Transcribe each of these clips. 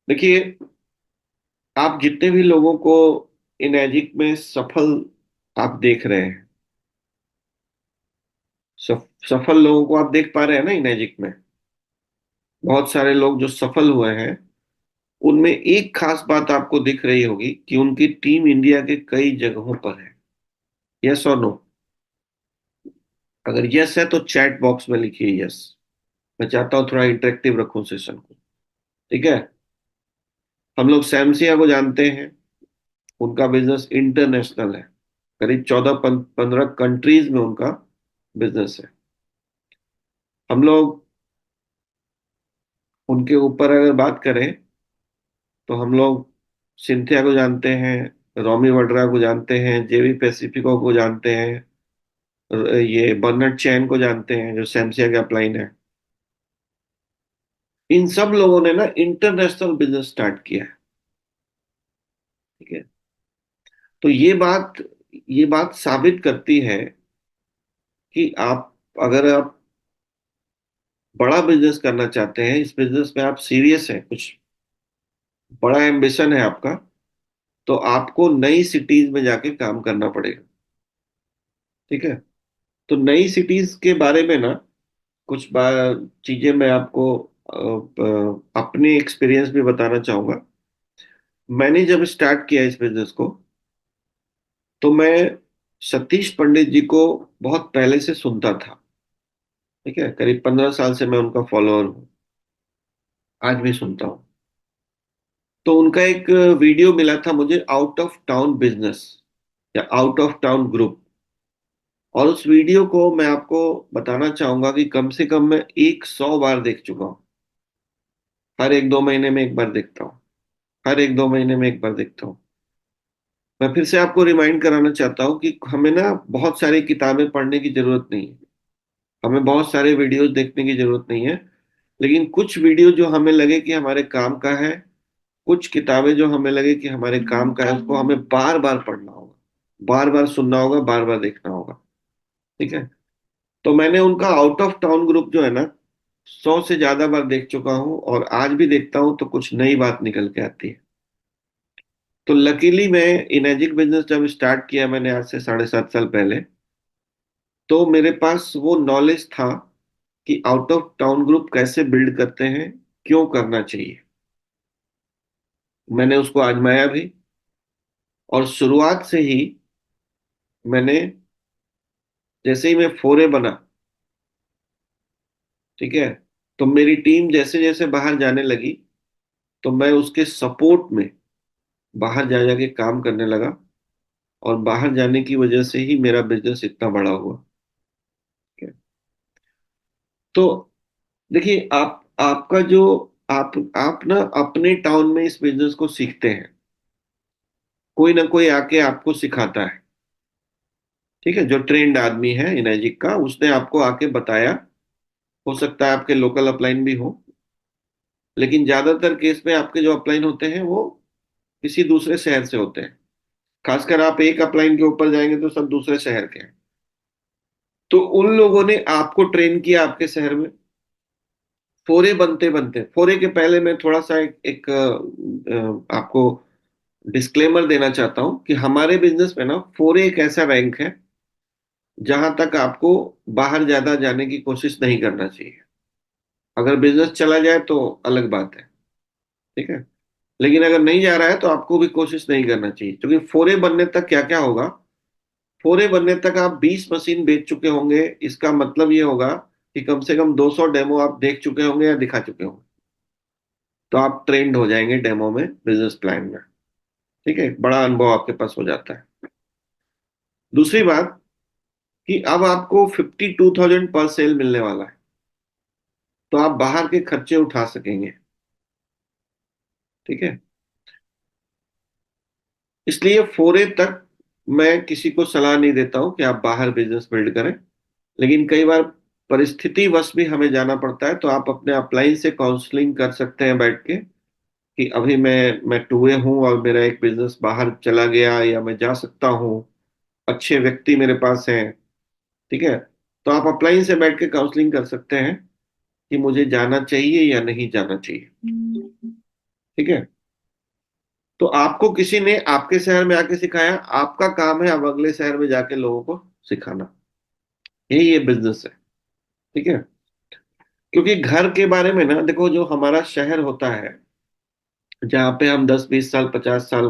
देखिए, आप जितने भी लोगों को इनएजिक में सफल आप देख रहे हैं, सफल लोगों को आप देख पा रहे हैं ना इनएजिक में। बहुत सारे लोग जो सफल हुए हैं, उनमें एक खास बात आपको दिख रही होगी कि उनकी टीम इंडिया के कई जगहों पर है। यस और नो? अगर यस है तो चैट बॉक्स में लिखिए यस। मैं चाहता हूं थोड़ा इंटरेक्टिव रखूं सेशन को। ठीक है। हम लोग सैमसिया को जानते हैं। उनका बिजनेस इंटरनेशनल है। करीब 14-15 कंट्रीज में उनका बिजनेस है। हम लोग उनके ऊपर अगर बात करें तो हम लोग सिंथिया को जानते हैं, रॉमी वड्रा को जानते हैं, जेवी पैसिफिको को जानते हैं, ये बर्नर्ड चैन को जानते हैं जो सैमसिया का अपलाइन है। इन सब लोगों ने ना इंटरनेशनल बिजनेस स्टार्ट किया है। ठीक है। तो ये बात साबित करती है कि आप, अगर आप बड़ा बिजनेस करना चाहते हैं, इस बिजनेस में आप सीरियस हैं, कुछ बड़ा एम्बिशन है आपका, तो आपको नई सिटीज में जाके काम करना पड़ेगा। ठीक है। तो नई सिटीज के बारे में ना कुछ चीजें मैं आपको अपने एक्सपीरियंस भी बताना चाहूंगा। मैंने जब स्टार्ट किया इस बिजनेस को, तो मैं सतीश पंडित जी को बहुत पहले से सुनता था। ठीक है। करीब 15 साल से मैं उनका फॉलोअर हूँ। आज भी सुनता हूँ। तो उनका एक वीडियो मिला था मुझे, आउट ऑफ टाउन बिजनेस या आउट ऑफ टाउन ग्रुप। और उस वीडियो को मैं आपको बताना चाहूंगा कि कम से कम मैं 100 बार देख चुका हूँ। हर एक दो महीने में एक बार देखता हूँ। हर एक दो महीने में एक बार देखता हूँ। मैं फिर से आपको रिमाइंड कराना चाहता हूँ कि हमें ना बहुत सारी किताबें पढ़ने की जरूरत नहीं है। हमें बहुत सारे वीडियोस देखने की जरूरत नहीं है। लेकिन कुछ वीडियो जो हमें लगे कि हमारे काम का है, कुछ किताबें जो हमें लगे कि हमारे काम का है, उसको हमें बार बार पढ़ना होगा, बार बार सुनना होगा, बार बार देखना होगा। ठीक है। तो मैंने उनका आउट ऑफ टाउन ग्रुप जो है ना, 100 से ज्यादा बार देख चुका हूँ, और आज भी देखता हूँ तो कुछ नई बात निकल के आती है। तो लकीली मैं इनएजिक बिजनेस जब स्टार्ट किया मैंने, आज से 7.5 साल पहले, तो मेरे पास वो नॉलेज था कि आउट ऑफ टाउन ग्रुप कैसे बिल्ड करते हैं, क्यों करना चाहिए। मैंने उसको आजमाया भी, और शुरुआत से ही मैंने, जैसे ही मैं फोरे बना, ठीक है, तो मेरी टीम जैसे जैसे बाहर जाने लगी, तो मैं उसके सपोर्ट में बाहर जा जाके काम करने लगा। और बाहर जाने की वजह से ही मेरा बिजनेस इतना बड़ा हुआ। ठीक है। तो देखिए, आपका जो, आप ना अपने टाउन में इस बिजनेस को सीखते हैं। कोई ना कोई आके आपको सिखाता है। ठीक है। जो ट्रेंड आदमी है इनएजिक का, उसने आपको आके बताया। हो सकता है आपके लोकल अपलाइन भी हो, लेकिन ज्यादातर केस में आपके जो अपलाइन होते हैं वो किसी दूसरे शहर से होते हैं। खासकर आप एक अपलाइन के ऊपर जाएंगे तो सब दूसरे शहर के हैं। तो उन लोगों ने आपको ट्रेन किया आपके शहर में। फोरे बनते बनते, फोरे के पहले मैं थोड़ा सा आपको डिस्क्लेमर देना चाहता हूं कि हमारे बिजनेस में ना फोरे एक ऐसा रैंक है जहां तक आपको बाहर ज्यादा जाने की कोशिश नहीं करना चाहिए। अगर बिजनेस चला जाए तो अलग बात है। ठीक है। लेकिन अगर नहीं जा रहा है तो आपको भी कोशिश नहीं करना चाहिए, क्योंकि फोरे बनने तक क्या क्या होगा। फोरे बनने तक आप 20 मशीन बेच चुके होंगे। इसका मतलब ये होगा कि कम से कम 200 डेमो आप देख चुके होंगे या दिखा चुके होंगे। तो आप ट्रेंड हो जाएंगे डेमो में, बिजनेस प्लान में। ठीक है। बड़ा अनुभव आपके पास हो जाता है। दूसरी बात, कि अब आपको 52,000 पर सेल मिलने वाला है, तो आप बाहर के खर्चे उठा सकेंगे। ठीक है। इसलिए फोरे तक मैं किसी को सलाह नहीं देता हूं कि आप बाहर बिजनेस बिल्ड करें। लेकिन कई बार परिस्थिति वश भी हमें जाना पड़ता है, तो आप अपने अपलाइन से काउंसलिंग कर सकते हैं बैठ के, कि अभी मैं टूए हूं और मेरा एक बिजनेस बाहर चला गया, या मैं जा सकता हूं, अच्छे व्यक्ति मेरे पास हैं। ठीक है। तो आप अपलाइन से बैठ के काउंसलिंग कर सकते हैं कि मुझे जाना चाहिए या नहीं जाना चाहिए। ठीक है। तो आपको किसी ने आपके शहर में आके सिखाया, आपका काम है अब अगले शहर में जाके लोगों को सिखाना। यही ये बिजनेस है। ठीक है। क्योंकि घर के बारे में ना देखो, जो हमारा शहर होता है जहाँ पे हम 10 20 साल 50 साल,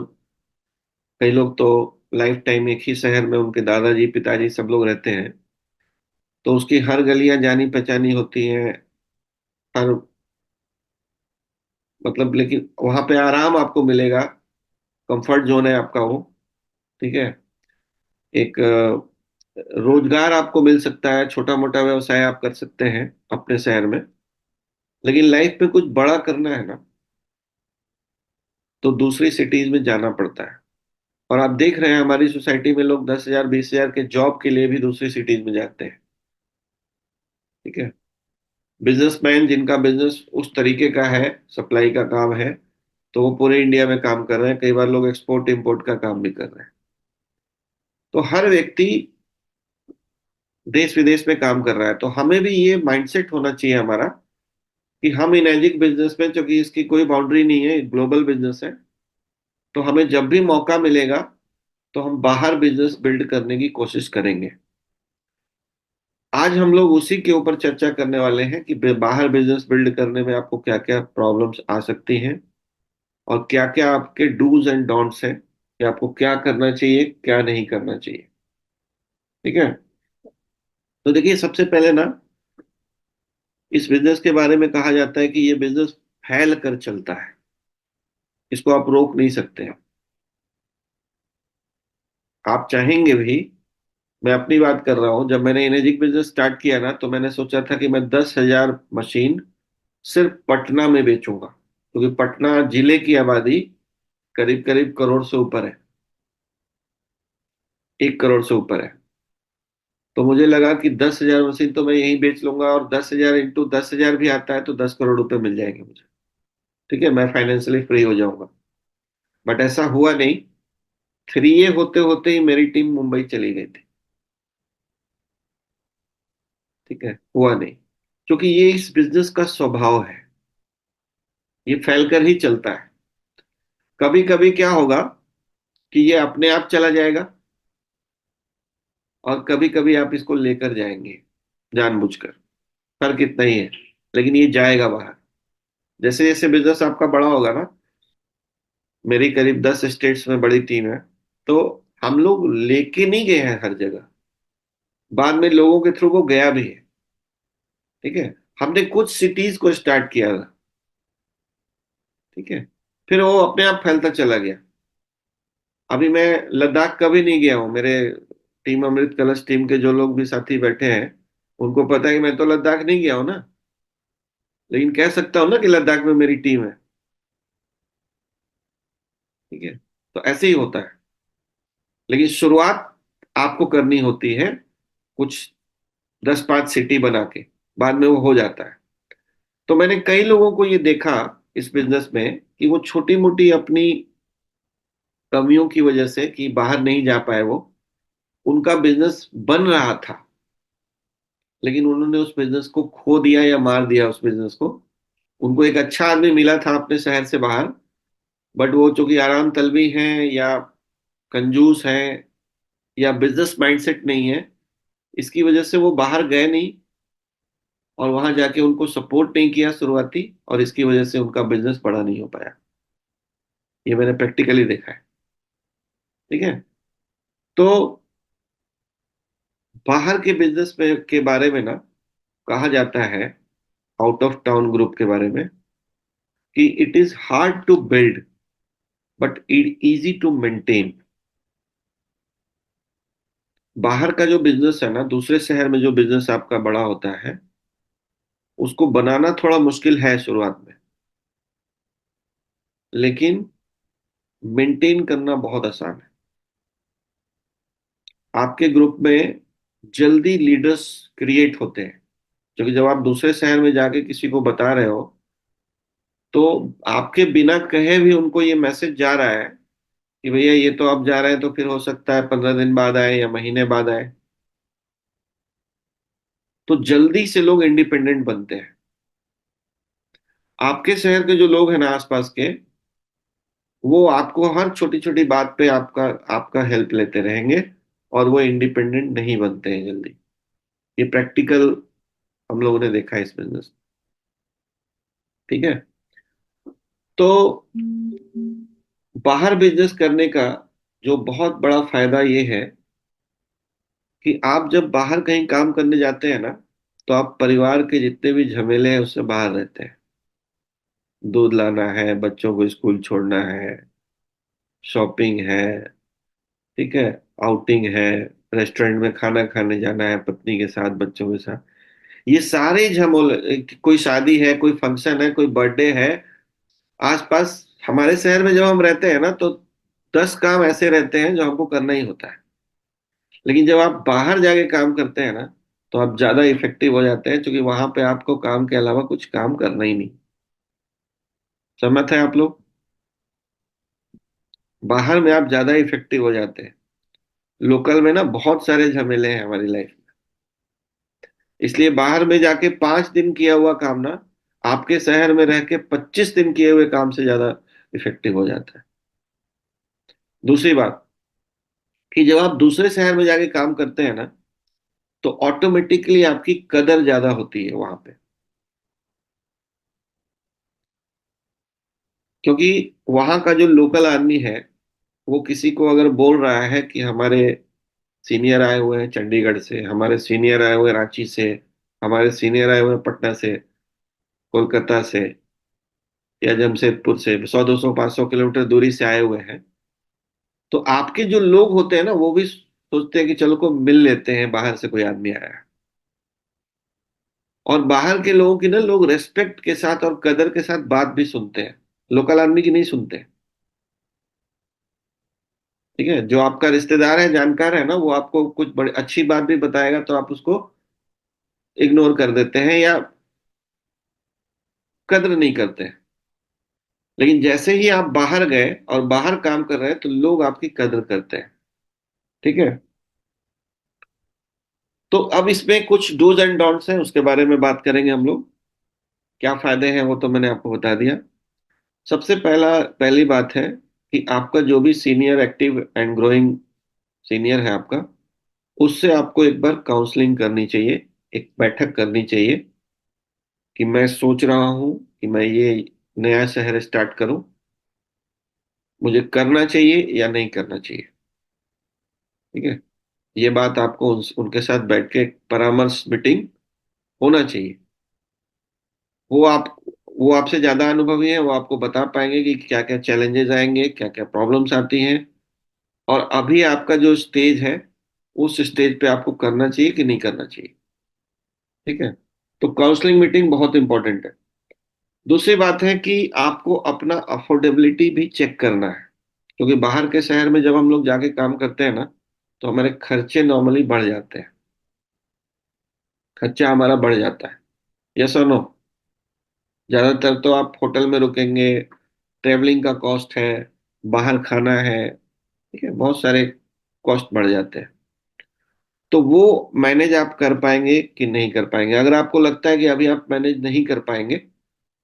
कई लोग तो लाइफ टाइम एक ही शहर में उनके दादाजी पिताजी सब लोग रहते हैं, तो उसकी हर गलियां जानी पहचानी होती हैं। हर मतलब, लेकिन वहां पे आराम आपको मिलेगा, कंफर्ट जोन है आपका वो। ठीक है। एक रोजगार आपको मिल सकता है, छोटा मोटा व्यवसाय आप कर सकते हैं अपने शहर में। लेकिन लाइफ में कुछ बड़ा करना है ना, तो दूसरी सिटीज में जाना पड़ता है। और आप देख रहे हैं हमारी सोसाइटी में लोग 10 हजार 20 हजार के जॉब के लिए भी दूसरी सिटीज में जाते हैं। ठीक है। बिजनेसमैन जिनका बिजनेस उस तरीके का है, सप्लाई का काम है, तो वो पूरे इंडिया में काम कर रहे हैं। कई बार लोग एक्सपोर्ट इंपोर्ट का काम भी कर रहे हैं। तो हर व्यक्ति देश विदेश में काम कर रहा है, तो हमें भी ये माइंडसेट होना चाहिए हमारा कि हम इन एजिक बिजनेस में, क्योंकि इसकी कोई बाउंड्री नहीं है, ग्लोबल बिजनेस है, तो हमें जब भी मौका मिलेगा तो हम बाहर बिजनेस बिल्ड करने की कोशिश करेंगे। आज हम लोग उसी के ऊपर चर्चा करने वाले हैं कि बाहर बिजनेस बिल्ड करने में आपको क्या क्या प्रॉब्लम्स आ सकती हैं, और क्या क्या आपके डूज एंड डोंट्स हैं, कि आपको क्या करना चाहिए क्या नहीं करना चाहिए। ठीक है। तो देखिए, सबसे पहले ना, इस बिजनेस के बारे में कहा जाता है कि ये बिजनेस फैल कर चलता है, इसको आप रोक नहीं सकते हैं। आप चाहेंगे भी, मैं अपनी बात कर रहा हूं, जब मैंने इमेजिक बिजनेस स्टार्ट किया ना, तो मैंने सोचा था कि मैं 10 हजार मशीन सिर्फ पटना में बेचूंगा, क्योंकि पटना जिले की आबादी करीब करीब करोड़ से ऊपर है, 1 करोड़ से ऊपर है। तो मुझे लगा कि 10 हजार मशीन तो मैं यहीं बेच लूंगा, और 10 हजार इंटू 10 हजार भी आता है तो 10 करोड़ रुपए मिल जाएंगे मुझे। ठीक है, मैं फाइनेंशियली फ्री हो जाऊंगा। बट ऐसा हुआ नहीं। 3 होते होते ही मेरी टीम मुंबई चली गई थी। ठीक है, हुआ नहीं, क्योंकि ये इस बिजनेस का स्वभाव है, ये फैलकर ही चलता है। कभी कभी क्या होगा कि ये अपने आप चला जाएगा, और कभी कभी आप इसको लेकर जाएंगे जानबूझकर। फर्क इतना ही है, लेकिन ये जाएगा बाहर। जैसे जैसे बिजनेस आपका बड़ा होगा ना, मेरी करीब 10 स्टेट्स में बड़ी टीम है, तो हम लोग लेके नहीं गए हैं हर जगह, बाद में लोगों के थ्रू वो गया भी है। ठीक है। हमने कुछ सिटीज को स्टार्ट किया था। ठीक है। फिर वो अपने आप फैलता चला गया। अभी मैं लद्दाख कभी नहीं गया हूँ। मेरे टीम अमृत कलश टीम के जो लोग भी साथी बैठे हैं, उनको पता है कि मैं तो लद्दाख नहीं गया हूँ ना, लेकिन कह सकता हूँ ना कि लद्दाख में मेरी टीम है। ठीक है। तो ऐसे ही होता है। लेकिन शुरुआत आपको करनी होती है कुछ 10 5 सिटी बना के, बाद में वो हो जाता है। तो मैंने कई लोगों को ये देखा इस बिजनेस में कि वो छोटी मोटी अपनी कमियों की वजह से, कि बाहर नहीं जा पाए वो, उनका बिजनेस बन रहा था, लेकिन उन्होंने उस बिजनेस को खो दिया या मार दिया उस बिजनेस को। उनको एक अच्छा आदमी मिला था अपने शहर से बाहर, बट वो चूंकि आराम तलबी हैं, या कंजूस हैं, या बिजनेस माइंडसेट नहीं है, इसकी वजह से वो बाहर गए नहीं, और वहां जाके उनको सपोर्ट नहीं किया शुरुआती, और इसकी वजह से उनका बिजनेस बड़ा नहीं हो पाया। ये मैंने प्रैक्टिकली देखा है। ठीक है। तो बाहर के बिजनेस में के बारे में ना, कहा जाता है आउट ऑफ टाउन ग्रुप के बारे में, कि it is hard to build but it easy to maintain. बाहर का जो बिजनेस है ना, दूसरे शहर में जो बिजनेस आपका बड़ा होता है, उसको बनाना थोड़ा मुश्किल है शुरुआत में, लेकिन मेंटेन करना बहुत आसान है। आपके ग्रुप में जल्दी लीडर्स क्रिएट होते हैं, क्योंकि जब आप दूसरे शहर में जाके किसी को बता रहे हो, तो आपके बिना कहे भी उनको ये मैसेज जा रहा है कि भैया ये तो अब जा रहे हैं, तो फिर हो सकता है 15 दिन बाद आए या महीने बाद आए। तो जल्दी से लोग इंडिपेंडेंट बनते हैं। आपके शहर के जो लोग हैं ना आसपास के, वो आपको हर छोटी छोटी बात पे आपका आपका हेल्प लेते रहेंगे, और वो इंडिपेंडेंट नहीं बनते हैं जल्दी। ये प्रैक्टिकल हम लोगों ने देखा है इस बिजनेस। ठीक है। तो बाहर बिजनेस करने का जो बहुत बड़ा फायदा ये है कि आप जब बाहर कहीं काम करने जाते हैं ना, तो आप परिवार के जितने भी झमेले हैं उससे बाहर रहते हैं। दूध लाना है, बच्चों को स्कूल छोड़ना है, शॉपिंग है, ठीक है, आउटिंग है, रेस्टोरेंट में खाना खाने जाना है पत्नी के साथ, बच्चों के साथ, ये सारे झमेले, कोई शादी है, कोई फंक्शन है, कोई बर्थडे है आसपास। हमारे शहर में जब हम रहते हैं ना, तो 10 काम ऐसे रहते हैं जो हमको करना ही होता है। लेकिन जब आप बाहर जाके काम करते हैं ना, तो आप ज्यादा इफेक्टिव हो जाते हैं, क्योंकि वहां पे आपको काम के अलावा कुछ काम करना ही नहीं। सहमत है आप लोग? बाहर में आप ज्यादा इफेक्टिव हो जाते हैं। लोकल में ना बहुत सारे झमेले हैं हमारी लाइफ में। इसलिए बाहर में जाके 5 दिन किया हुआ काम ना, आपके शहर में रह के 25 दिन किए हुए काम से ज्यादा इफेक्टिव हो जाता है। दूसरी बात, कि जब आप दूसरे शहर में जाके काम करते हैं ना, तो ऑटोमेटिकली आपकी कदर ज्यादा होती है वहां पे। क्योंकि वहां का जो लोकल आदमी है, वो किसी को अगर बोल रहा है कि हमारे सीनियर आए हुए हैं चंडीगढ़ से, हमारे सीनियर आए हुए हैं रांची से, हमारे सीनियर आए हुए हैं पटना से, कोलकाता से, या जमशेदपुर से, 100 200 500 किलोमीटर दूरी से आए हुए हैं, तो आपके जो लोग होते हैं ना, वो भी सोचते हैं कि चलो को मिल लेते हैं, बाहर से कोई आदमी आया है। और बाहर के लोगों की ना, लोग रेस्पेक्ट के साथ और कदर के साथ बात भी सुनते हैं, लोकल आदमी की नहीं सुनते। ठीक है, जो आपका रिश्तेदार है, जानकार है ना, वो आपको कुछ बड़ी अच्छी बात भी बताएगा तो आप उसको इग्नोर कर देते हैं, या कद्र नहीं करते हैं। लेकिन जैसे ही आप बाहर गए और बाहर काम कर रहे हैं, तो लोग आपकी कद्र करते हैं। ठीक है। तो अब इसमें कुछ डूज एंड डोंट्स हैं, उसके बारे में बात करेंगे हम लोग। क्या फायदे हैं वो तो मैंने आपको बता दिया। सबसे पहली बात है कि आपका जो भी senior, active and growing senior है आपका, उससे आपको एक बार काउंसलिंग करनी चाहिए, एक बैठक करनी चाहिए, कि मैं सोच रहा हूं कि मैं ये नया शहर स्टार्ट करूं, मुझे करना चाहिए या नहीं करना चाहिए। ठीक है। ये बात आपको उनके साथ बैठ के एक परामर्श मीटिंग होना चाहिए। वो आप वो आपसे ज्यादा अनुभवी हैं, वो आपको बता पाएंगे कि क्या क्या चैलेंजेस आएंगे, क्या क्या प्रॉब्लम्स आती हैं, और अभी आपका जो स्टेज है, उस स्टेज पे आपको करना चाहिए कि नहीं करना चाहिए। ठीक है। तो काउंसलिंग मीटिंग बहुत इंपॉर्टेंट है। दूसरी बात है कि आपको अपना अफोर्डेबिलिटी भी चेक करना है, क्योंकि बाहर के शहर में जब हम लोग जाके काम करते हैं ना, तो हमारे खर्चे नॉर्मली बढ़ जाते हैं। खर्चा हमारा बढ़ जाता है। यस और नो? ज्यादातर तो आप होटल में रुकेंगे, ट्रेवलिंग का कॉस्ट है, बाहर खाना है, ठीक है, बहुत सारे कॉस्ट बढ़ जाते हैं। तो वो मैनेज आप कर पाएंगे कि नहीं कर पाएंगे? अगर आपको लगता है कि अभी आप मैनेज नहीं कर पाएंगे,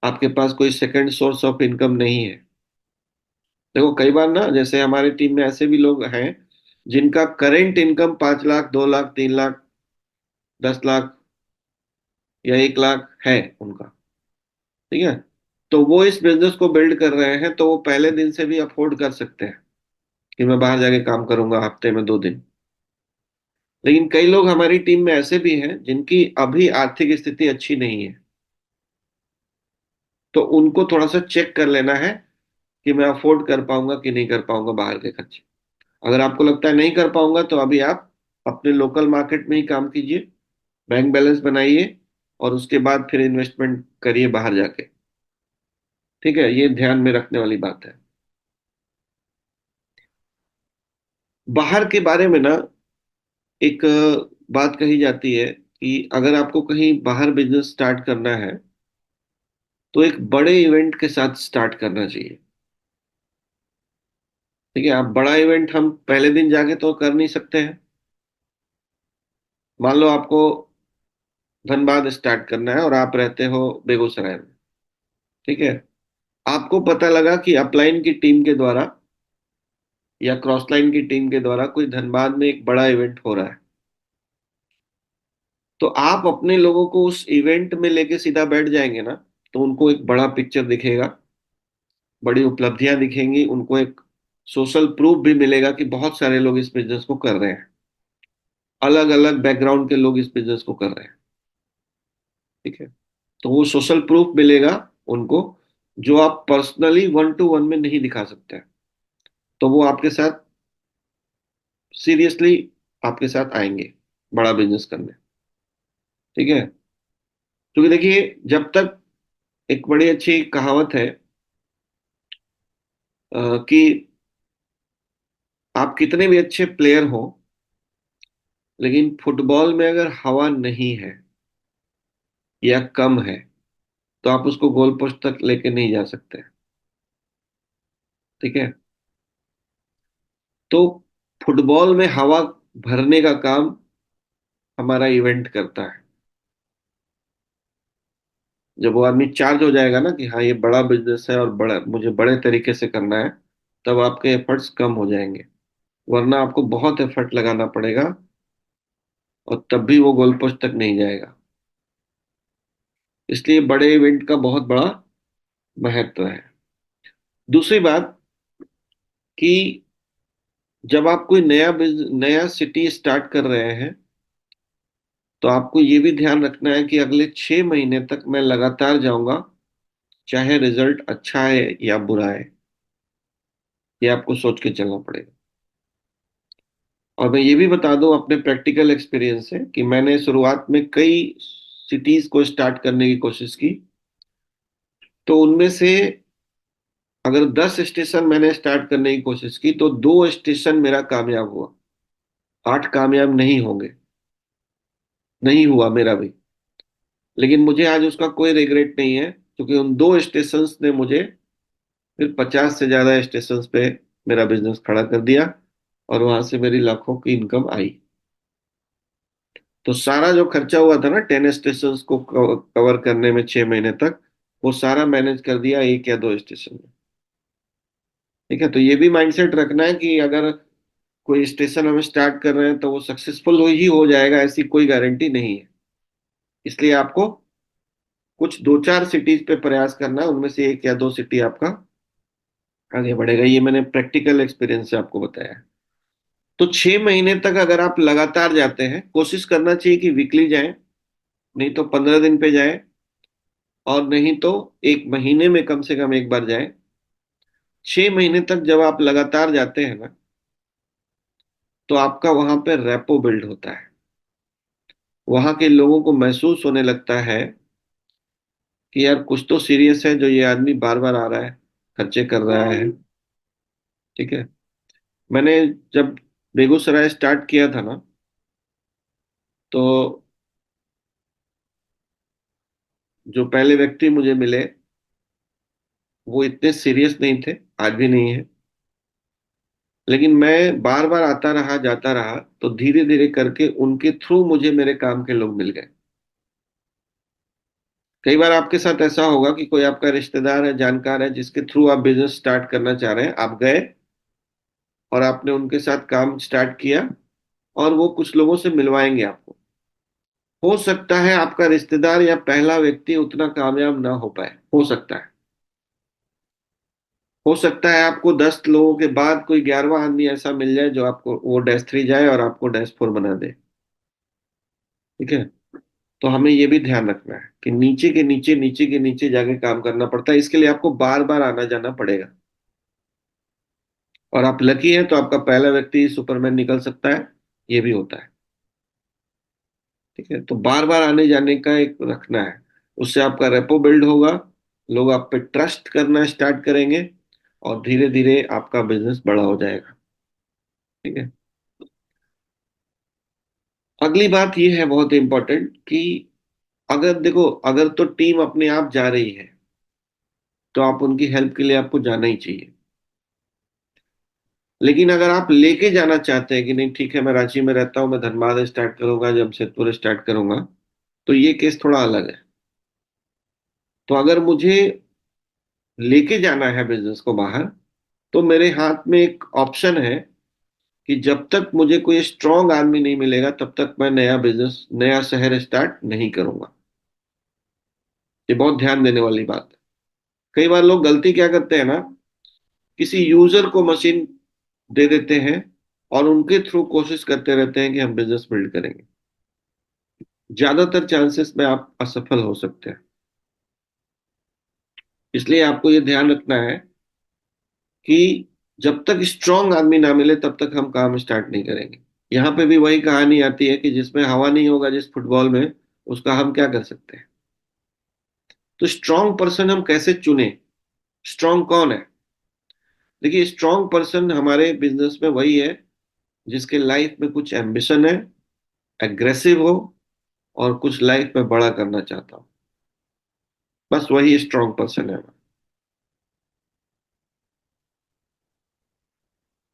आपके पास कोई सेकंड सोर्स ऑफ इनकम नहीं है। देखो, कई बार ना, जैसे हमारी टीम में ऐसे भी लोग हैं जिनका करेंट इनकम 5 लाख, 2 लाख, 3 लाख, 10 लाख या 1 लाख है उनका। ठीक है। तो वो इस बिजनेस को बिल्ड कर रहे हैं, तो वो पहले दिन से भी अफोर्ड कर सकते हैं कि मैं बाहर जाके काम करूंगा हफ्ते में 2 दिन। लेकिन कई लोग हमारी टीम में ऐसे भी हैं जिनकी अभी आर्थिक स्थिति अच्छी नहीं है, तो उनको थोड़ा सा चेक कर लेना है कि मैं अफोर्ड कर पाऊंगा कि नहीं कर पाऊंगा बाहर के खर्चे। अगर आपको लगता है नहीं कर पाऊंगा, तो अभी आप अपने लोकल मार्केट में ही काम कीजिए, बैंक बैलेंस बनाइए, और उसके बाद फिर इन्वेस्टमेंट करिए बाहर जाके। ठीक है, ये ध्यान में रखने वाली बात है। बाहर के बारे में ना, एक बात कही जाती है कि अगर आपको कहीं बाहर बिजनेस स्टार्ट करना है, तो एक बड़े इवेंट के साथ स्टार्ट करना चाहिए। ठीक है। आप बड़ा इवेंट हम पहले दिन जाके तो कर नहीं सकते हैं। मान लो आपको धनबाद स्टार्ट करना है और आप रहते हो बेगूसराय में। ठीक है। आपको पता लगा कि अपलाइन की टीम के द्वारा या क्रॉस लाइन की टीम के द्वारा कोई धनबाद में एक बड़ा इवेंट हो रहा है, तो आप अपने लोगों को उस इवेंट में लेके सीधा बैठ जाएंगे ना, तो उनको एक बड़ा पिक्चर दिखेगा, बड़ी उपलब्धियां दिखेंगी, उनको एक सोशल प्रूफ भी मिलेगा कि बहुत सारे लोग इस बिजनेस को कर रहे हैं, अलग अलग बैकग्राउंड के लोग इस बिजनेस को कर रहे हैं। ठीक है, तो वो सोशल प्रूफ मिलेगा उनको, जो आप पर्सनली वन टू वन में नहीं दिखा सकते हैं। तो वो आपके साथ सीरियसली आपके साथ आएंगे बड़ा बिजनेस करने। ठीक है, क्योंकि देखिए, जब तक, एक बड़ी अच्छी कहावत है कि आप कितने भी अच्छे प्लेयर हो, लेकिन फुटबॉल में अगर हवा नहीं है या कम है, तो आप उसको गोल पोस्ट तक लेके नहीं जा सकते। ठीक है, तो फुटबॉल में हवा भरने का काम हमारा इवेंट करता है। जब वो आदमी चार्ज हो जाएगा ना कि हाँ ये बड़ा बिजनेस है और बड़ा मुझे बड़े तरीके से करना है, तब आपके एफर्ट्स कम हो जाएंगे, वरना आपको बहुत एफर्ट लगाना पड़ेगा और तब भी वो गोल पोस्ट तक नहीं जाएगा। इसलिए बड़े इवेंट का बहुत बड़ा महत्व है। दूसरी बात कि जब आप कोई नया सिटी स्टार्ट कर रहे हैं, तो आपको ये भी ध्यान रखना है कि अगले 6 महीने तक मैं लगातार जाऊंगा, चाहे रिजल्ट अच्छा है या बुरा है, ये आपको सोच के चलना पड़ेगा। और मैं ये भी बता दूं अपने प्रैक्टिकल एक्सपीरियंस से कि मैंने शुरुआत में कई सिटीज को स्टार्ट करने की कोशिश की, तो उनमें से अगर 10 स्टेशन मैंने स्टार्ट करने की कोशिश की, तो 2 स्टेशन मेरा कामयाब हुआ, 8 कामयाब नहीं होंगे, नहीं हुआ मेरा भी। लेकिन मुझे आज उसका कोई रिग्रेट नहीं है, क्योंकि उन 2 स्टेशंस ने मुझे फिर 50 से ज्यादा स्टेशंस पे मेरा बिजनेस खड़ा कर दिया, और वहां से मेरी लाखों की इनकम आई। तो सारा जो खर्चा हुआ था ना 10 स्टेशन को कवर करने में 6 महीने तक, वो सारा मैनेज कर दिया 1 या 2 स्टेशन में। ठीक है, तो ये भी माइंडसेट रखना है कि अगर कोई स्टेशन हम स्टार्ट कर रहे हैं तो वो सक्सेसफुल ही हो जाएगा, ऐसी कोई गारंटी नहीं है। इसलिए आपको कुछ 2 4 सिटीज पे प्रयास करना है, उनमें से 1 या 2 सिटी आपका आगे बढ़ेगा। ये मैंने प्रैक्टिकल एक्सपीरियंस से आपको बताया है। तो 6 महीने तक अगर आप लगातार जाते हैं, कोशिश करना चाहिए कि वीकली जाएं, नहीं तो 15 दिन पे जाएं, और नहीं तो 1 महीने में कम से कम एक बार जाएं। 6 महीने तक जब आप लगातार जाते हैं ना, तो आपका वहां पे रेपो बिल्ड होता है, वहां के लोगों को महसूस होने लगता है कि यार कुछ तो सीरियस है जो ये आदमी बार बार आ रहा है, खर्चे कर रहा है। ठीक है, मैंने जब बेगूसराय स्टार्ट किया था ना, तो जो पहले व्यक्ति मुझे मिले, वो इतने सीरियस नहीं थे, आज भी नहीं है। लेकिन मैं बार बार आता रहा जाता रहा, तो धीरे धीरे करके उनके थ्रू मुझे मेरे काम के लोग मिल गए। कई बार आपके साथ ऐसा होगा कि कोई आपका रिश्तेदार है, जानकार है, जिसके थ्रू आप बिजनेस स्टार्ट करना चाह रहे हैं, आप गए और आपने उनके साथ काम स्टार्ट किया, और वो कुछ लोगों से मिलवाएंगे आपको। हो सकता है आपका रिश्तेदार या पहला व्यक्ति उतना कामयाब ना हो पाए, हो सकता है। हो सकता है आपको 10 लोगों के बाद कोई 11वां आदमी ऐसा मिल जाए जो आपको वो -3 जाए और आपको -4 बना दे। ठीक है, तो हमें ये भी ध्यान रखना है कि नीचे के नीचे, नीचे के नीचे जाके काम करना पड़ता है। इसके लिए आपको बार बार आना जाना पड़ेगा। और आप लकी हैं तो आपका पहला व्यक्ति सुपरमैन निकल सकता है, ये भी होता है। ठीक है, तो बार बार आने जाने का एक रखना है, उससे आपका रेपो बिल्ड होगा, लोग आप पे ट्रस्ट करना स्टार्ट करेंगे, और धीरे धीरे आपका बिजनेस बड़ा हो जाएगा। ठीक है, अगली बात यह है बहुत इंपॉर्टेंट कि अगर देखो, अगर तो टीम अपने आप जा रही है, तो आप उनकी हेल्प के लिए आपको जाना ही चाहिए। लेकिन अगर आप लेके जाना चाहते हैं कि नहीं ठीक है, मैं रांची में रहता हूँ, मैं धनबाद स्टार्ट करूंगा, जमशेदपुर स्टार्ट करूंगा, तो ये केस थोड़ा अलग है। तो अगर मुझे लेके जाना है बिजनेस को बाहर, तो मेरे हाथ में एक ऑप्शन है कि जब तक मुझे कोई स्ट्रांग आदमी नहीं मिलेगा तब तक मैं नया बिजनेस, नया शहर स्टार्ट नहीं करूंगा। ये बहुत ध्यान देने वाली बात है। कई बार लोग गलती क्या करते हैं ना, किसी यूजर को मशीन दे देते हैं और उनके थ्रू कोशिश करते रहते हैं कि हम बिजनेस बिल्ड करेंगे। ज्यादातर चांसेस में आप असफल हो सकते हैं। इसलिए आपको ये ध्यान रखना है कि जब तक स्ट्रांग आदमी ना मिले तब तक हम काम स्टार्ट नहीं करेंगे। यहाँ पे भी वही कहानी आती है कि जिसमें हवा नहीं होगा जिस फुटबॉल में, उसका हम क्या कर सकते हैं। तो स्ट्रांग पर्सन हम कैसे चुने, स्ट्रांग कौन है? देखिए, स्ट्रांग पर्सन हमारे बिजनेस में वही है जिसके लाइफ में कुछ एम्बिशन है, एग्रेसिव हो, और कुछ लाइफ में बड़ा करना चाहता हो। बस वही स्ट्रांग पर्सन है।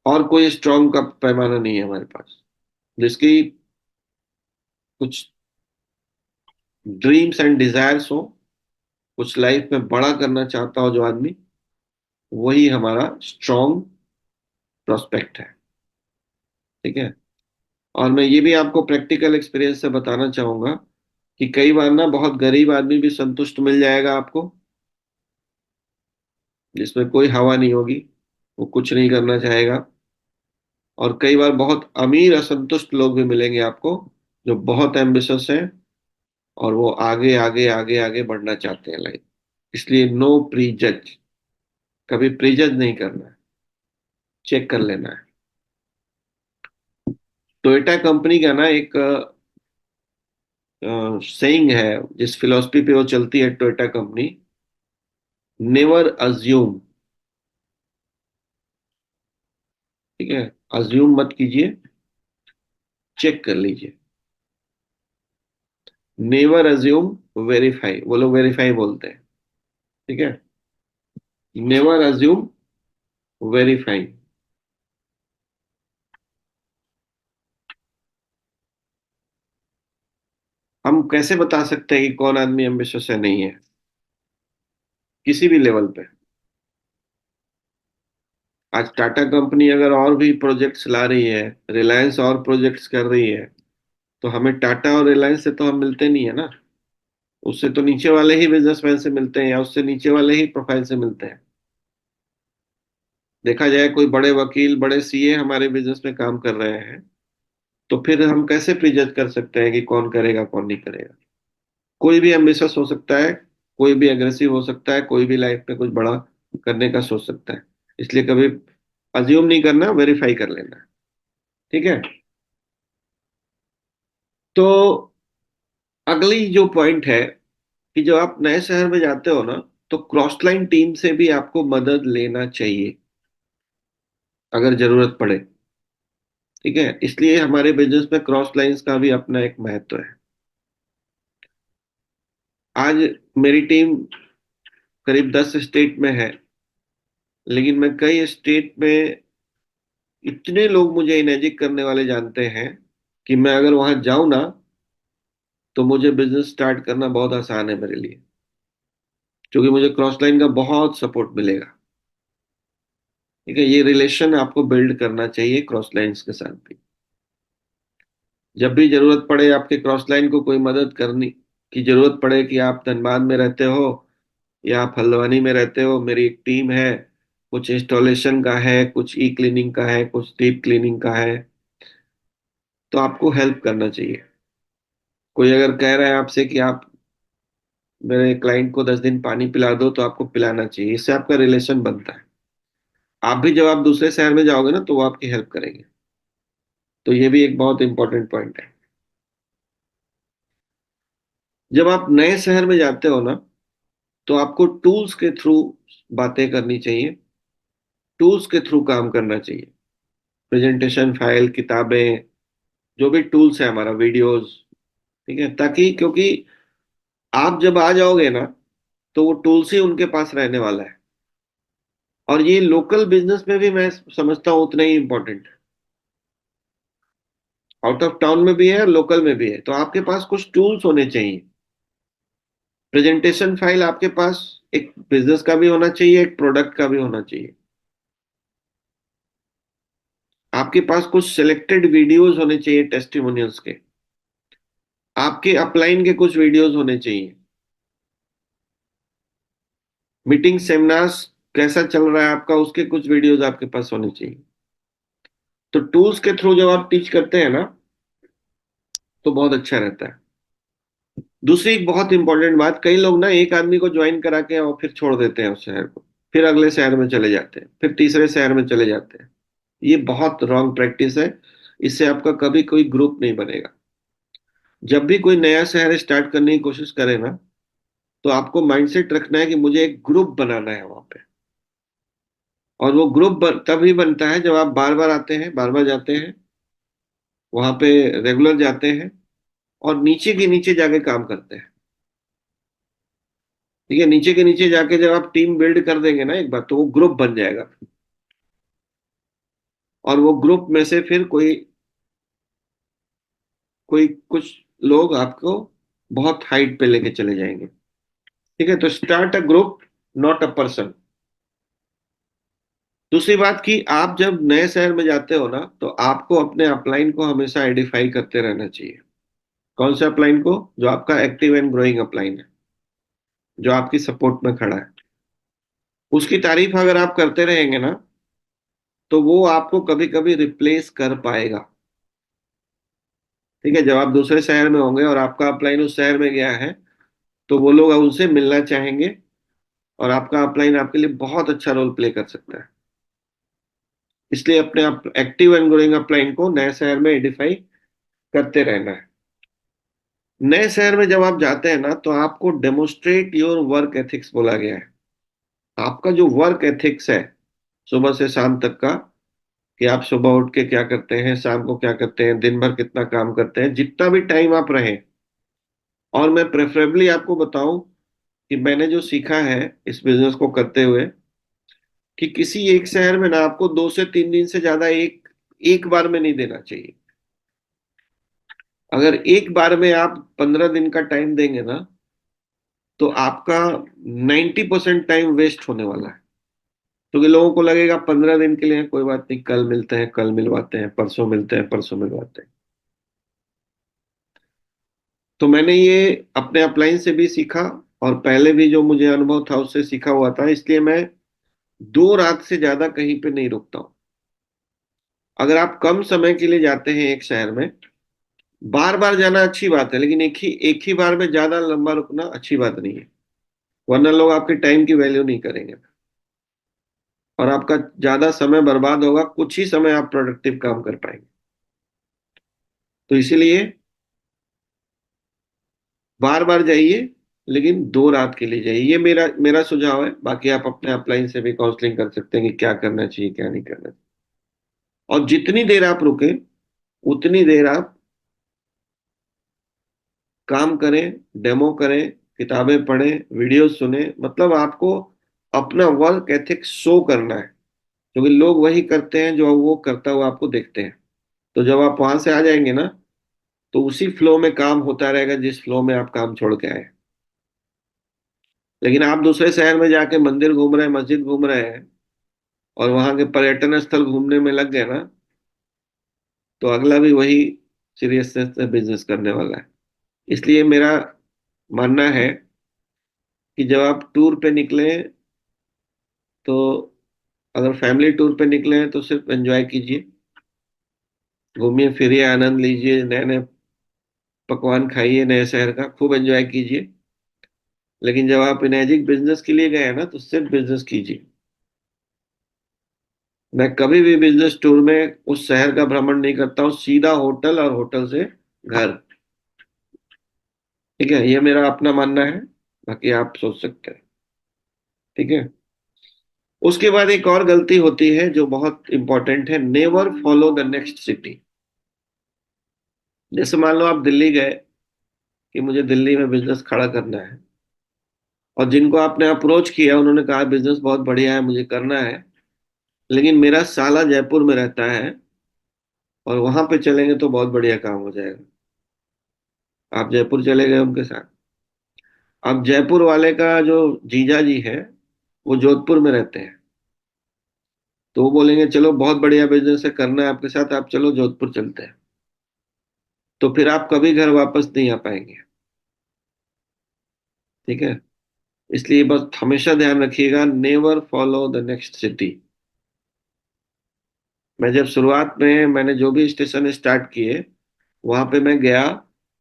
और कोई स्ट्रांग का पैमाना नहीं है हमारे पास। जिसकी कुछ ड्रीम्स एंड डिजायर्स हो, कुछ लाइफ में बड़ा करना चाहता हो जो आदमी, वही हमारा स्ट्रांग प्रोस्पेक्ट है। ठीक है। और मैं ये भी आपको प्रैक्टिकल एक्सपीरियंस से बताना चाहूंगा कि कई बार ना बहुत गरीब आदमी भी संतुष्ट मिल जाएगा आपको, जिसमें कोई हवा नहीं होगी, वो कुछ नहीं करना चाहेगा। और कई बार बहुत अमीर असंतुष्ट लोग भी मिलेंगे आपको, जो बहुत एम्बिशियस हैं और वो आगे आगे आगे आगे बढ़ना चाहते हैं लाइफ। इसलिए नो प्री जज, कभी प्री जज नहीं करना है, चेक कर लेना है। टोयोटा कंपनी का ना एक सेइंग है, जिस फिलॉसफी पे वो चलती है टोयोटा कंपनी, नेवर अज्यूम। ठीक है, अज्यूम मत कीजिए, चेक कर लीजिए। नेवर अज्यूम, वेरीफाई, वो लोग वेरीफाई बोलते हैं। ठीक है, नेवर अज्यूम, वेरीफाई। हम कैसे बता सकते हैं कि कौन आदमी एम्बिशियस है नहीं है? किसी भी लेवल पे। आज टाटा कंपनी अगर और भी प्रोजेक्ट्स ला रही है, रिलायंस और प्रोजेक्ट्स कर रही है, तो हमें टाटा और रिलायंस से तो हम मिलते नहीं है ना। उससे तो नीचे वाले ही बिजनेसमैन से मिलते हैं, या उससे नीचे वाले ही प्रोफाइल से मिलते हैं। देखा जाए, कोई बड़े वकील, बड़े सीए हमारे बिजनेस में काम कर रहे हैं, तो फिर हम कैसे प्रिजज कर सकते हैं कि कौन करेगा कौन नहीं करेगा? कोई भी एम्बिशियस हो सकता है, कोई भी एग्रेसिव हो सकता है, कोई भी लाइफ में कुछ बड़ा करने का सोच सकता है। इसलिए कभी अज्यूम नहीं करना, वेरीफाई कर लेना है। ठीक है। तो अगली जो पॉइंट है कि जब आप नए शहर में जाते हो ना, तो क्रॉस लाइन टीम से भी आपको मदद लेना चाहिए अगर जरूरत पड़े। ठीक है, इसलिए हमारे बिजनेस में क्रॉस लाइंस का भी अपना एक महत्व है। आज मेरी टीम करीब 10 स्टेट में है, लेकिन मैं कई स्टेट में इतने लोग मुझे इनेजिक करने वाले जानते हैं कि मैं अगर वहां जाऊं ना, तो मुझे बिजनेस स्टार्ट करना बहुत आसान है मेरे लिए, क्योंकि मुझे क्रॉस लाइन का बहुत सपोर्ट मिलेगा। ठीक है, ये रिलेशन आपको बिल्ड करना चाहिए क्रॉस लाइंस के साथ भी। जब भी जरूरत पड़े आपके क्रॉस लाइन को कोई मदद करनी की जरूरत पड़े, कि आप धनबाद में रहते हो या आप हल्द्वानी में रहते हो, मेरी एक टीम है, कुछ इंस्टॉलेशन का है, कुछ ई क्लीनिंग का है, कुछ डीप क्लीनिंग का है, तो आपको हेल्प करना चाहिए। कोई अगर कह रहा है आपसे कि आप मेरे क्लाइंट को 10 दिन पानी पिला दो, तो आपको पिलाना चाहिए। इससे आपका रिलेशन बनता है। आप भी जब आप दूसरे शहर में जाओगे ना, तो वो आपकी हेल्प करेंगे। तो ये भी एक बहुत इंपॉर्टेंट पॉइंट है। जब आप नए शहर में जाते हो ना, तो आपको टूल्स के थ्रू बातें करनी चाहिए, टूल्स के थ्रू काम करना चाहिए। प्रेजेंटेशन, फाइल, किताबें, जो भी टूल्स है हमारा, वीडियोस। ठीक है, ताकि क्योंकि आप जब आ जाओगे ना, तो वो टूल्स ही उनके पास रहने वाला है। और ये लोकल बिजनेस में भी मैं समझता हूँ उतना ही इंपॉर्टेंट है। आउट ऑफ टाउन में भी है, लोकल में भी है, तो आपके पास कुछ टूल्स होने चाहिए। प्रेजेंटेशन फाइल आपके पास एक बिजनेस का भी होना चाहिए, एक प्रोडक्ट का भी होना चाहिए। आपके पास कुछ सिलेक्टेड वीडियोस होने चाहिए टेस्टिमोनियल्स के, आपके अपलाइन के कुछ वीडियोस होने चाहिए, मीटिंग सेमिनार्स कैसा चल रहा है आपका उसके कुछ वीडियोस आपके पास होने चाहिए। तो टूल्स के थ्रू जब आप टीच करते हैं ना, तो बहुत अच्छा रहता है। दूसरी एक बहुत इंपॉर्टेंट बात, कई लोग ना एक आदमी को ज्वाइन करा के और फिर छोड़ देते हैं उस शहर को, फिर अगले शहर में चले जाते हैं, फिर तीसरे शहर में चले जाते हैं। ये बहुत रॉन्ग प्रैक्टिस है। इससे आपका कभी कोई ग्रुप नहीं बनेगा। जब भी कोई नया शहर स्टार्ट करने की कोशिश करे ना, तो आपको माइंडसेट रखना है कि मुझे एक ग्रुप बनाना है वहां पे। और वो ग्रुप तभी बनता है जब आप बार बार आते हैं, बार बार जाते हैं वहां पे, रेगुलर जाते हैं और नीचे के नीचे जाके काम करते हैं। ठीक है, नीचे के नीचे जाके जब आप टीम बिल्ड कर देंगे ना एक बार, तो वो ग्रुप बन जाएगा। और वो ग्रुप में से फिर कोई कोई कुछ लोग आपको बहुत हाइट पे लेके चले जाएंगे। ठीक है, तो start a group, not a person. दूसरी बात कि आप जब नए शहर में जाते हो ना, तो आपको अपने अपलाइन को हमेशा आइडेंटिफाई करते रहना चाहिए। कौन से अपलाइन को? जो आपका एक्टिव एंड ग्रोइंग अपलाइन है, जो आपकी सपोर्ट में खड़ा है। उसकी तारीफ अगर आप करते रहेंगे ना, तो वो आपको कभी कभी रिप्लेस कर पाएगा। ठीक है, जब आप दूसरे शहर में होंगे और आपका अपलाइन उस शहर में गया है, तो वो लोग उनसे मिलना चाहेंगे और आपका अपलाइन आपके लिए बहुत अच्छा रोल प्ले कर सकता है। इसलिए अपने आप एक्टिव एंड ग्रोइंग अपलाइन को नए शहर में आइडेंटिफाई करते रहना है। नए शहर में जब आप जाते हैं ना, तो आपको डेमोस्ट्रेट योर वर्क एथिक्स बोला गया है। आपका जो वर्क एथिक्स है सुबह से शाम तक का, कि आप सुबह उठ के क्या करते हैं, शाम को क्या करते हैं, दिन भर कितना काम करते हैं, जितना भी टाइम आप रहें। और मैं प्रेफरेबली आपको बताऊं कि मैंने जो सीखा है इस बिजनेस को करते हुए, कि किसी एक शहर में ना आपको 2 से 3 दिन से ज्यादा एक बार में नहीं देना चाहिए। अगर एक बार में आप 15 दिन का टाइम देंगे ना, तो आपका 90% टाइम वेस्ट होने वाला है। क्योंकि लोगों को लगेगा 15 दिन के लिए कोई बात नहीं, कल मिलते हैं, कल मिलवाते हैं, परसों मिलते हैं, परसों मिलवाते हैं। तो मैंने ये अपने अपलाइन से भी सीखा, और पहले भी जो मुझे अनुभव था उससे सीखा हुआ था। इसलिए मैं 2 रात से ज्यादा कहीं पे नहीं रुकता हूँ। अगर आप कम समय के लिए जाते हैं एक शहर में, बार बार जाना अच्छी बात है, लेकिन एक ही बार में ज्यादा लंबा रुकना अच्छी बात नहीं है। वरना लोग आपके टाइम की वैल्यू नहीं करेंगे और आपका ज्यादा समय बर्बाद होगा, कुछ ही समय आप प्रोडक्टिव काम कर पाएंगे। तो इसीलिए बार बार जाइए, लेकिन 2 रात के लिए जाइए। ये मेरा मेरा सुझाव है। बाकी आप अपने अपलाइन से भी काउंसलिंग कर सकते हैं कि क्या करना चाहिए, क्या नहीं करना चाहिए। और जितनी देर आप रुके, उतनी देर आप काम करें, डेमो करें, किताबें पढ़ें, वीडियो सुने। मतलब आपको अपना वर्क एथिक शो करना है, क्योंकि लोग वही करते हैं जो वो करता हुआ आपको देखते हैं। तो जब आप वहां से आ जाएंगे ना, तो उसी फ्लो में काम होता रहेगा जिस फ्लो में आप काम छोड़ के आए। लेकिन आप दूसरे शहर में जाके मंदिर घूम रहे हैं, मस्जिद घूम रहे हैं और वहां के पर्यटन स्थल घूमने में लग गए ना, तो अगला भी वही सीरियसनेस से बिजनेस करने वाला है। इसलिए मेरा मानना है कि जब आप टूर पे निकले, तो अगर फैमिली टूर पे निकले हैं तो सिर्फ एंजॉय कीजिए, घूमिए फिरिए, आनंद लीजिए, नए नए पकवान खाइए, नए शहर का खूब एंजॉय कीजिए। लेकिन जब आप इनर्जिक बिजनेस के लिए गए हैं ना, तो सिर्फ बिजनेस कीजिए। मैं कभी भी बिजनेस टूर में उस शहर का भ्रमण नहीं करता हूँ, सीधा होटल और होटल से घर। ठीक है, ये मेरा अपना मानना है, बाकी आप सोच सकते हैं। ठीक है। उसके बाद एक और गलती होती है जो बहुत इंपॉर्टेंट है, never follow the next city. जैसे मान लो आप दिल्ली गए कि मुझे दिल्ली में बिजनेस खड़ा करना है, और जिनको आपने अप्रोच किया उन्होंने कहा बिजनेस बहुत बढ़िया है, मुझे करना है, लेकिन मेरा साला जयपुर में रहता है और वहां पे चलेंगे तो बहुत बढ़िया काम हो जाएगा। आप जयपुर चले गए उनके साथ, अब जयपुर वाले का जो जीजा जी है वो जोधपुर में रहते हैं, तो वो बोलेंगे चलो बहुत बढ़िया बिजनेस है, करना है आपके साथ, आप चलो जोधपुर चलते हैं। तो फिर आप कभी घर वापस नहीं आ पाएंगे। ठीक है। इसलिए बस हमेशा ध्यान रखिएगा, never follow the next city. मैं जब शुरुआत में मैंने जो भी स्टेशन स्टार्ट किए, वहां पे मैं गया,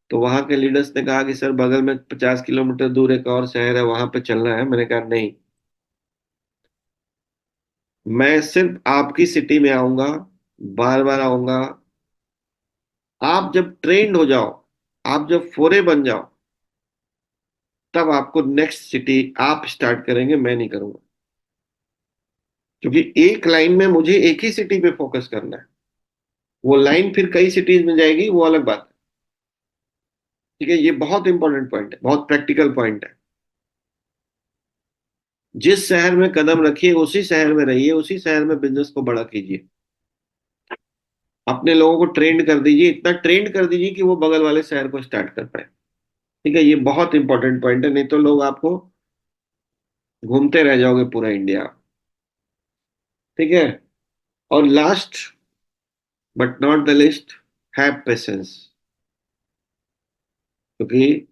तो वहां के लीडर्स ने कहा कि सर बगल में 50 किलोमीटर दूर एक और शहर है, वहां पे चलना है। मैंने कहा नहीं, मैं सिर्फ आपकी सिटी में आऊंगा, बार बार आऊंगा। आप जब ट्रेंड हो जाओ, आप जब फोरे बन जाओ, तब आपको नेक्स्ट सिटी आप स्टार्ट करेंगे, मैं नहीं करूंगा। क्योंकि एक लाइन में मुझे एक ही सिटी पे फोकस करना है। वो लाइन फिर कई सिटीज में जाएगी, वो अलग बात है। ठीक है, ये बहुत इंपॉर्टेंट पॉइंट है, बहुत प्रैक्टिकल पॉइंट है। जिस शहर में कदम रखिए उसी शहर में रहिए, उसी शहर में बिजनेस को बड़ा कीजिए। अपने लोगों को ट्रेंड कर दीजिए, इतना ट्रेंड कर दीजिए कि वो बगल वाले शहर को स्टार्ट कर पाए। ठीक है, ये बहुत इंपॉर्टेंट पॉइंट है, नहीं तो लोग आपको घूमते रह जाओगे पूरा इंडिया। ठीक है। और last but not the list, have patience. क्योंकि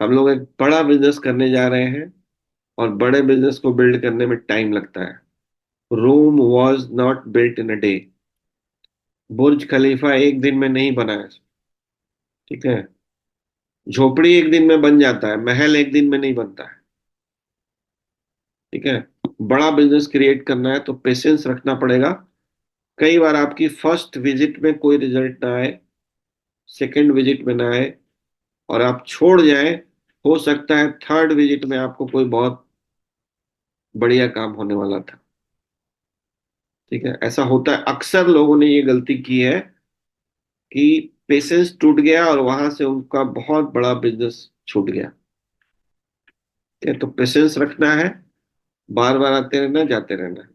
हम लोग एक बड़ा बिजनेस करने जा रहे हैं, और बड़े बिजनेस को बिल्ड करने में टाइम लगता है। Rome was not built in a day. Burj Khalifa एक दिन में नहीं बना है। ठीक है। झोपड़ी एक दिन में बन जाता है, महल एक दिन में नहीं बनता है। ठीक है। बड़ा बिजनेस क्रिएट करना है तो पेशेंस रखना पड़ेगा। कई बार आपकी फर्स्ट विजिट में कोई रिजल्ट ना आए, सेकंड विजिट में ना आए, और आप छोड़ जाएं। हो सकता है थर्ड विजिट में आपको कोई बहुत बढ़िया काम होने वाला था। ठीक है, ऐसा होता है, अक्सर लोगों ने ये गलती की है कि पेशेंस टूट गया और वहां से उनका बहुत बड़ा बिजनेस छूट गया। ठीक है, तो पेशेंस रखना है, बार बार आते रहना, जाते रहना है।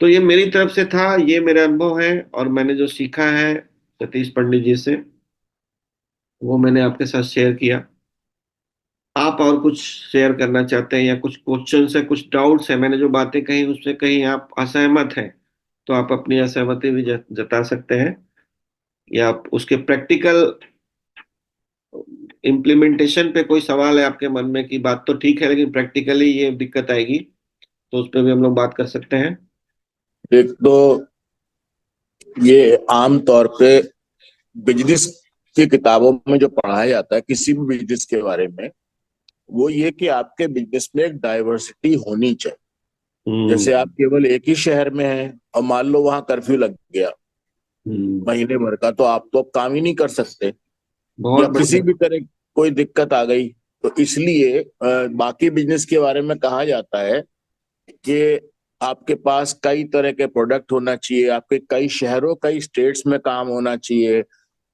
तो ये मेरी तरफ से था, ये मेरे अनुभव है, और मैंने जो सीखा है सतीश पंडित जी से, वो मैंने आपके साथ शेयर किया। आप और कुछ शेयर करना चाहते हैं, या कुछ क्वेश्चन है, कुछ डाउट्स है, मैंने जो बातें कही उससे कहीं आप असहमत हैं, तो आप अपनी असहमति भी जता सकते हैं। या आप उसके प्रैक्टिकल इम्प्लीमेंटेशन पे कोई सवाल है आपके मन में कि बात तो ठीक है लेकिन प्रैक्टिकली ये दिक्कत आएगी, तो उस पर भी हम लोग बात कर सकते हैं। एक तो ये आम तौर पे बिजनेस की किताबों में जो पढ़ाया जाता है किसी भी बिजनेस के बारे में, वो ये कि आपके बिजनेस में एक डाइवर्सिटी होनी चाहिए। हम्म। जैसे आप केवल एक ही शहर में हैं और मान लो वहां कर्फ्यू लग गया हम्म। महीने भर का, तो आप तो अब काम ही नहीं कर सकते, या बहुत किसी बढ़िया। भी तरह कोई दिक्कत आ गई। तो इसलिए बाकी बिजनेस के बारे में कहा जाता है कि आपके पास कई तरह के प्रोडक्ट होना चाहिए, आपके कई शहरों कई स्टेट्स में काम होना चाहिए,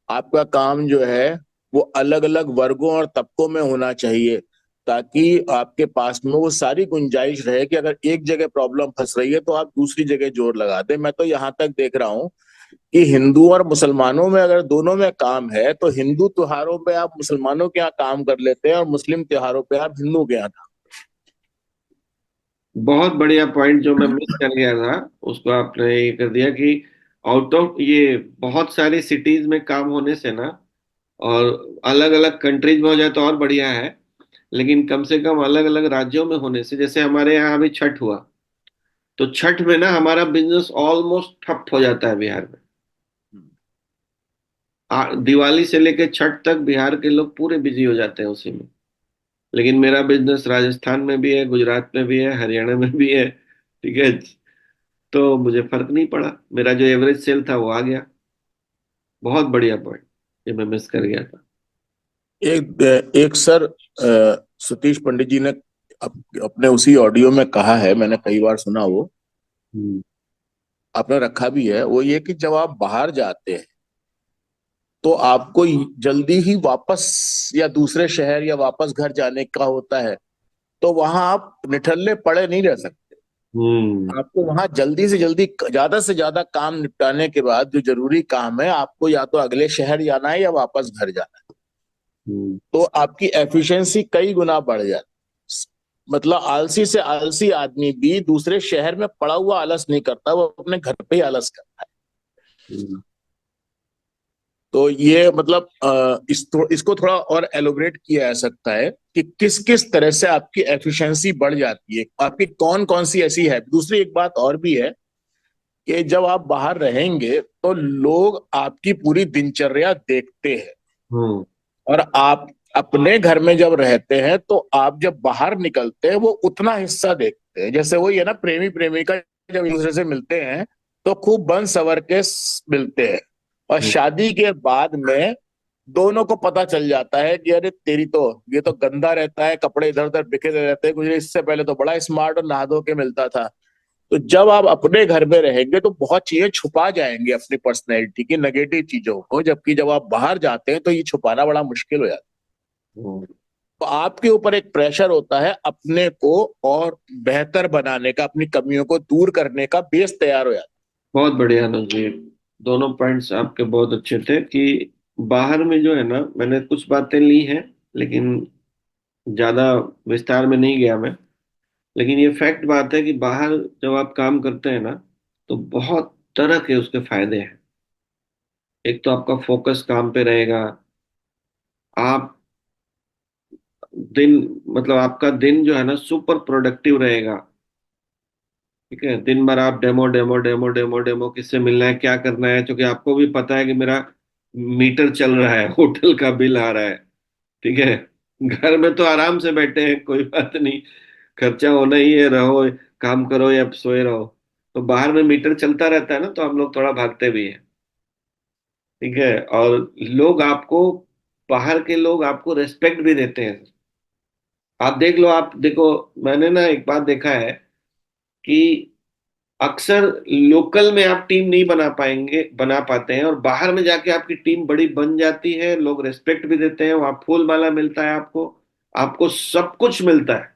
आपका काम जो है वो अलग अलग वर्गों और तबकों में होना चाहिए, ताकि आपके पास में वो सारी गुंजाइश रहे कि अगर एक जगह प्रॉब्लम फंस रही है तो आप दूसरी जगह जोर लगा दें। मैं तो यहाँ तक देख रहा हूँ कि हिंदू और मुसलमानों में अगर दोनों में काम है तो हिंदू त्योहारों पे आप मुसलमानों के यहाँ काम कर लेते हैं और मुस्लिम त्योहारों पे आप हिंदू के यहाँ। बहुत बढ़िया पॉइंट जो मैं मिस कर गया था, उसको आपने ये कर दिया कि आउट ऑफ ये बहुत सारी सिटीज में काम होने से ना, और अलग अलग कंट्रीज में हो जाए तो और बढ़िया है, लेकिन कम से कम अलग अलग राज्यों में होने से, जैसे हमारे यहाँ अभी छठ हुआ, तो छठ में ना हमारा बिजनेस ऑलमोस्ट ठप हो जाता है बिहार में। दिवाली से लेके छठ तक बिहार के लोग पूरे बिजी हो जाते हैं उसी में। लेकिन मेरा बिजनेस राजस्थान में भी है, गुजरात में भी है, हरियाणा में भी है। ठीक है। तो मुझे फर्क नहीं पड़ा, मेरा जो एवरेज सेल था वो आ गया। बहुत बढ़िया पॉइंट, ये मैं मिस कर गया था। एक एक सर सतीश पंडित जी ने अपने उसी ऑडियो में कहा है, मैंने कई बार सुना, वो हम्म। आपने रखा भी है, वो ये कि जब आप बाहर जाते हैं तो आपको जल्दी ही वापस या दूसरे शहर या वापस घर जाने का होता है, तो वहां आप निठल्ले पड़े नहीं रह सकते। हम्म। आपको वहां जल्दी से जल्दी ज्यादा से ज्यादा काम निपटाने के बाद जो जरूरी काम है आपको या तो अगले शहर जाना है या वापस घर जाना है। हम्म। तो आपकी एफिशिएंसी कई गुना बढ़ जाती। मतलब आलसी से आलसी आदमी भी दूसरे शहर में पड़ा हुआ आलस नहीं करता, वो अपने घर पे ही आलस करता है। हम्म। तो ये मतलब इसको थोड़ा और एलोबरेट किया जा सकता है कि किस किस तरह से आपकी एफिशिएंसी बढ़ जाती है, आपकी कौन कौन सी ऐसी है। दूसरी एक बात और भी है कि जब आप बाहर रहेंगे तो लोग आपकी पूरी दिनचर्या देखते हैं, हम्म। और आप अपने घर में जब रहते हैं तो आप जब बाहर निकलते हैं वो उतना हिस्सा देखते हैं। जैसे वही है ना, प्रेमी प्रेमिका जब एक दूसरे से मिलते हैं तो खूब बन सवर के मिलते हैं, और हम्म। शादी के बाद में दोनों को पता चल जाता है कि अरे तेरी तो, ये तो गंदा रहता है, कपड़े इधर उधर बिखरे रहते हैं, मुझे इससे पहले तो बड़ा स्मार्ट और नहा धो के मिलता था। तो जब आप अपने घर में रहेंगे तो बहुत चीजें छुपा जाएंगी अपनी पर्सनैलिटी की, नेगेटिव चीजों को, जबकि जब आप बाहर जाते हैं तो ये छुपाना बड़ा मुश्किल हो जाता है। हम्म। तो आपके ऊपर एक प्रेशर होता है अपने को और बेहतर बनाने का, अपनी कमियों को दूर करने का बेस तैयार हो जाता बहुत बढ़िया अनुज जी, दोनों पॉइंट्स आपके बहुत अच्छे थे कि बाहर में जो है ना, मैंने कुछ बातें ली हैं, लेकिन ज्यादा विस्तार में नहीं गया मैं। लेकिन ये फैक्ट बात है कि बाहर जब आप काम करते हैं ना, तो बहुत तरह के उसके फायदे हैं। एक तो आपका फोकस काम पे रहेगा। आप दिन मतलब आपका दिन जो है ना सुपर प्रोडक्टिव रहेगा। ठीक है, दिन भर आप demo demo demo demo demo, किससे मिलना है, क्या करना है, क्योंकि आपको भी पता है कि मेरा मीटर चल रहा है, होटल का बिल आ रहा है। ठीक है, घर में तो आराम से बैठे हैं, कोई बात नहीं, खर्चा होना ही है, रहो, काम करो या सोए रहो। तो बाहर में मीटर चलता रहता है ना, तो हम लोग थोड़ा भागते भी हैं। ठीक है, और लोग आपको, बाहर के लोग आपको रेस्पेक्ट भी देते हैं। आप देख लो, आप देखो, मैंने ना एक बात देखा है कि अक्सर लोकल में आप टीम नहीं बना पाते हैं, और बाहर में जाके आपकी टीम बड़ी बन जाती है, लोग रेस्पेक्ट भी देते हैं, वहां फूल माला मिलता है आपको, आपको सब कुछ मिलता है।